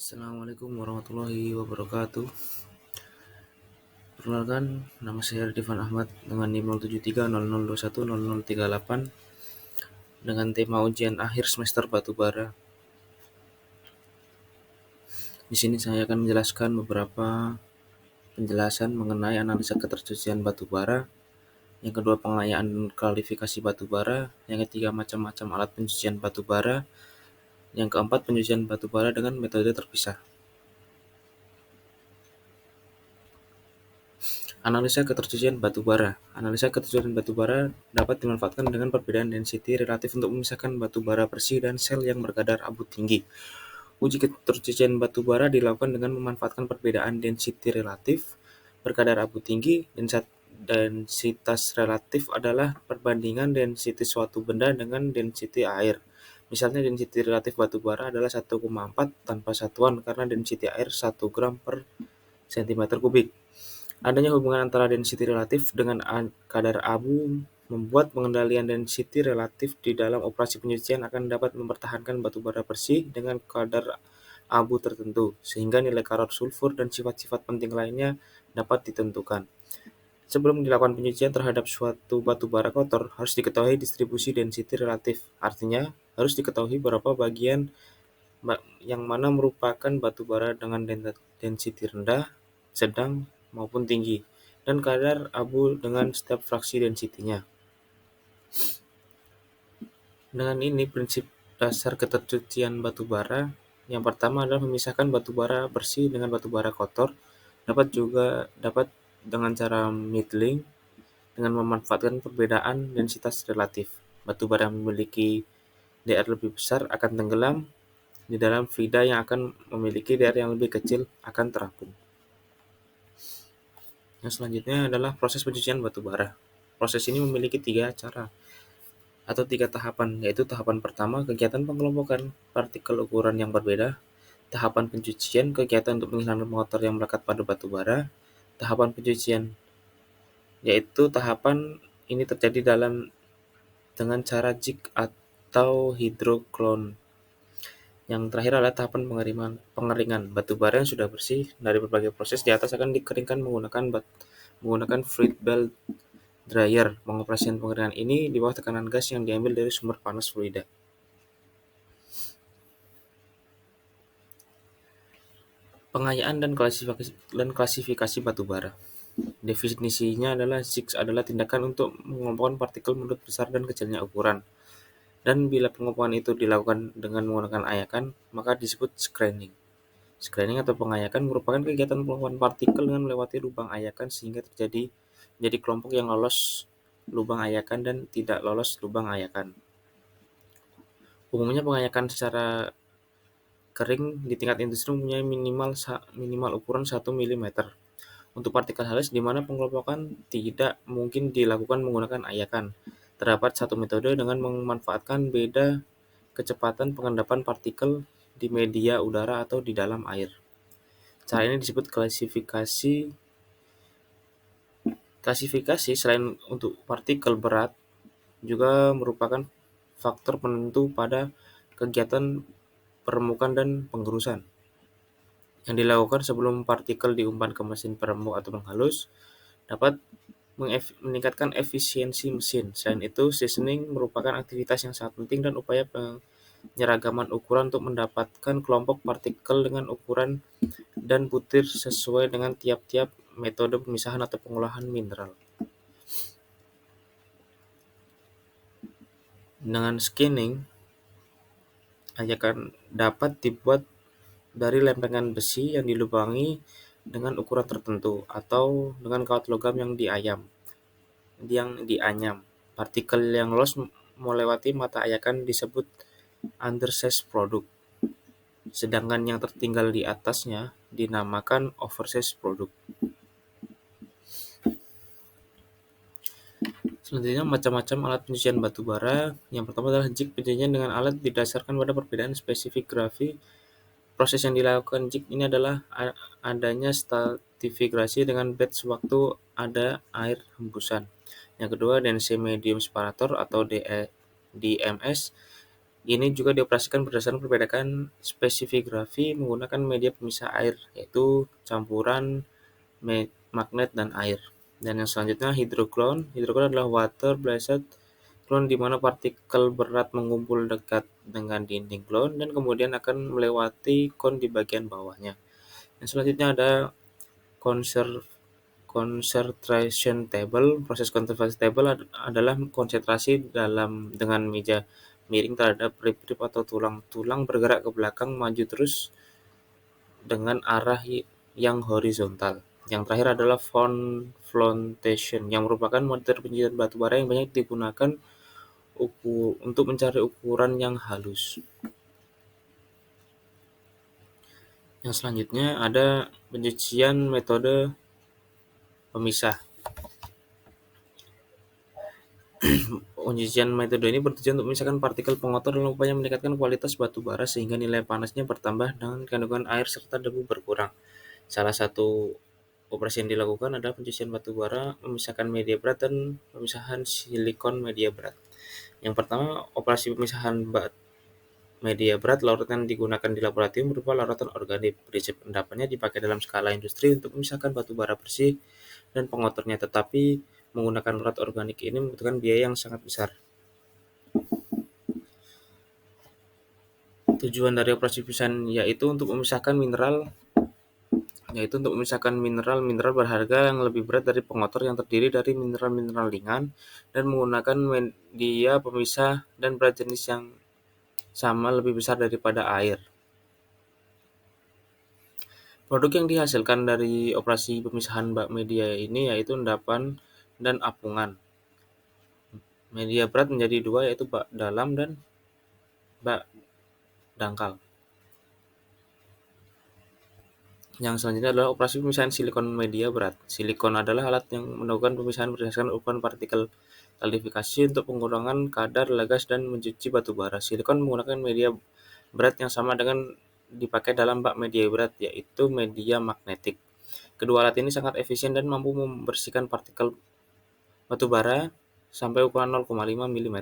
Assalamualaikum warahmatullahi wabarakatuh. Perkenalkan, nama saya Rifan Ahmad dengan NIM 073002100038 dengan tema ujian akhir semester batubara. Di sini saya akan menjelaskan beberapa penjelasan mengenai analisa ketersucian batubara, yang kedua pengayaan dan kualifikasi batubara, yang ketiga macam-macam alat pencucian batubara, yang keempat pencucian batubara dengan metode terpisah. Analisa ketersucian batubara. Analisa ketersucian batubara dapat dimanfaatkan dengan perbedaan density relatif untuk memisahkan batubara bersih dan sel yang berkadar abu tinggi. Uji ketersucian batubara dilakukan dengan memanfaatkan perbedaan density relatif, berkadar abu tinggi, dan densitas relatif adalah perbandingan density suatu benda dengan density air. Misalnya density relatif batubara adalah 1,4 tanpa satuan karena density air 1 gram per cm kubik. Adanya hubungan antara density relatif dengan kadar abu membuat pengendalian density relatif di dalam operasi pencucian akan dapat mempertahankan batubara bersih dengan kadar abu tertentu, sehingga nilai karat sulfur dan sifat-sifat penting lainnya dapat ditentukan. Sebelum dilakukan pencucian terhadap suatu batubara kotor, harus diketahui distribusi density relatif. Artinya, harus diketahui berapa bagian yang mana merupakan batubara dengan density rendah, sedang, maupun tinggi, dan kadar abu dengan setiap fraksi density-nya. Dengan ini, prinsip dasar ketercucian batubara yang pertama adalah memisahkan batubara bersih dengan batubara kotor. Dapat dengan cara middling dengan memanfaatkan perbedaan densitas relatif. Batubara yang memiliki DR lebih besar akan tenggelam di dalam fluida yang akan memiliki DR yang lebih kecil akan terapung. Yang selanjutnya adalah proses pencucian batubara. Proses ini memiliki 3 cara atau 3 tahapan, yaitu tahapan pertama, kegiatan pengelompokan partikel ukuran yang berbeda, tahapan pencucian, kegiatan untuk menghilangkan pengotor yang melekat pada batubara, tahapan pencucian, yaitu tahapan ini terjadi dengan cara jig atau hidroklon. Yang terakhir adalah tahapan pengeringan. Batubara yang sudah bersih dari berbagai proses di atas akan dikeringkan menggunakan fluid belt dryer. Pengoperasian pengeringan ini di bawah tekanan gas yang diambil dari sumber panas fluida. Pengayaan dan klasifikasi batubara. Definisinya adalah jigs adalah tindakan untuk mengelompokkan partikel menurut besar dan kecilnya ukuran. Dan bila pengelompokan itu dilakukan dengan menggunakan ayakan, maka disebut screening. Screening atau pengayakan merupakan kegiatan pengelompokan partikel dengan melewati lubang ayakan sehingga menjadi kelompok yang lolos lubang ayakan dan tidak lolos lubang ayakan. Umumnya pengayakan secara kering di tingkat industri mempunyai minimal ukuran 1 mm. Untuk partikel halus di mana pengelompokan tidak mungkin dilakukan menggunakan ayakan, terdapat satu metode dengan memanfaatkan beda kecepatan pengendapan partikel di media udara atau di dalam air. Cara ini disebut klasifikasi. Klasifikasi selain untuk partikel berat juga merupakan faktor penentu pada kegiatan peremukan dan penggerusan yang dilakukan sebelum partikel diumpan ke mesin peremuk atau penghalus dapat meningkatkan efisiensi mesin. Selain itu, seasoning merupakan aktivitas yang sangat penting dan upaya penyeragaman ukuran untuk mendapatkan kelompok partikel dengan ukuran dan butir sesuai dengan tiap-tiap metode pemisahan atau pengolahan mineral. Dengan scanning, ayakan dapat dibuat dari lempengan besi yang dilubangi dengan ukuran tertentu atau dengan kawat logam yang dianyam. Partikel yang lolos melewati mata ayakan disebut undersized product, sedangkan yang tertinggal di atasnya dinamakan oversized product. Selanjutnya, macam-macam alat pencucian batubara. Yang pertama adalah jig pencucian dengan alat didasarkan pada perbedaan spesifik grafi. Proses yang dilakukan jig ini adalah adanya stratifikasi dengan bed sewaktu ada air hembusan. Yang kedua, dense medium separator atau DMS. Ini juga dioperasikan berdasarkan perbedaan spesifigrafi menggunakan media pemisah air, yaitu campuran magnet dan air. Dan yang selanjutnya hidroklon. Hidroklon adalah water-based klon di mana partikel berat mengumpul dekat dengan dinding klon dan kemudian akan melewati kon di bagian bawahnya. Yang selanjutnya ada conser concentration table. Proses concentration table adalah konsentrasi dalam dengan meja miring terhadap rib-rib atau tulang-tulang bergerak ke belakang maju terus dengan arah yang horizontal. Yang terakhir adalah flotation yang merupakan model penelitian batu bara yang banyak digunakan untuk mencari ukuran yang halus. Yang selanjutnya ada pencucian metode pemisah. Pencucian metode ini bertujuan untuk memisahkan partikel pengotor dalam upaya meningkatkan kualitas batu bara sehingga nilai panasnya bertambah dan kandungan air serta debu berkurang. Salah satu operasi yang dilakukan adalah pencucian batu bara, memisahkan media berat, dan pemisahan silikon media berat. Yang pertama, operasi pemisahan media berat. Larutan yang digunakan di laboratorium berupa larutan organik. Prinsip endapannya dipakai dalam skala industri untuk memisahkan batu bara bersih dan pengotornya, tetapi menggunakan larutan organik ini membutuhkan biaya yang sangat besar. Tujuan dari operasi pemisahan yaitu untuk memisahkan mineral-mineral berharga yang lebih berat dari pengotor yang terdiri dari mineral-mineral ringan dan menggunakan media pemisah dan berat jenis yang sama lebih besar daripada air. Produk yang dihasilkan dari operasi pemisahan bak media ini yaitu endapan dan apungan. Media berat menjadi dua, yaitu bak dalam dan bak dangkal. Yang selanjutnya adalah operasi pemisahan silikon media berat. Silikon adalah alat yang melakukan pemisahan berdasarkan ukuran partikel kalifikasi untuk pengurangan kadar gas dan mencuci batu bara. Silikon menggunakan media berat yang sama dengan dipakai dalam bak media berat, yaitu media magnetik. Kedua alat ini sangat efisien dan mampu membersihkan partikel batu bara sampai ukuran 0,5 mm.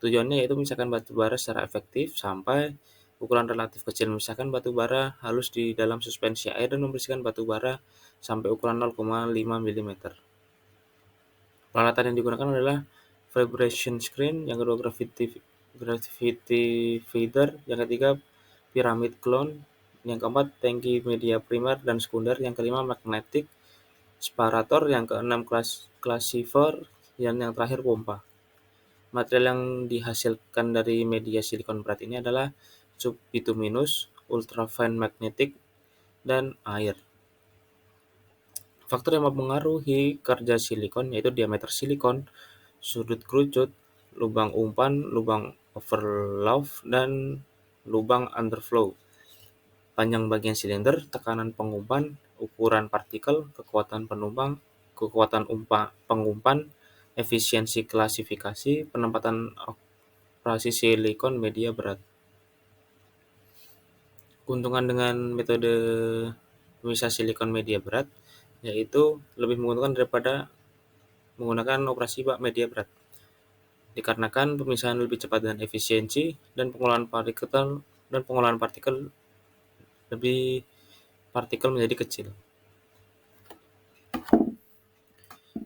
Tujuannya yaitu memisahkan batu bara secara efektif sampai ukuran relatif kecil, memisahkan batu bara halus di dalam suspensi air dan membersihkan batu bara sampai ukuran 0,5 mm. Peralatan yang digunakan adalah vibration screen, yang kedua gravity feeder, yang ketiga pyramid clone, yang keempat tangki media primer dan sekunder, yang kelima magnetic separator, yang keenam classifier, dan yang terakhir pompa. Material yang dihasilkan dari media silikon berat ini adalah subbituminous, ultrafine magnetic, dan air. Faktor yang mempengaruhi kerja silikon yaitu diameter silikon, sudut kerucut, lubang umpan, lubang overloaf, dan lubang underflow, panjang bagian silinder, tekanan pengumpan, ukuran partikel, kekuatan pengumpan, efisiensi klasifikasi, penempatan operasi silikon media berat. Keuntungan dengan metode pemisah silikon media berat yaitu lebih menguntungkan daripada menggunakan operasi bak media berat, dikarenakan pemisahan lebih cepat dan efisiensi, dan pengolahan partikel menjadi kecil.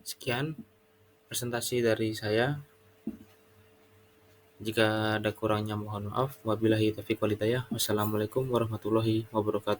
Sekian presentasi dari saya. Jika ada kurangnya mohon maaf. Wabillahi taufiq wal hidayah. Wassalamualaikum warahmatullahi wabarakatuh.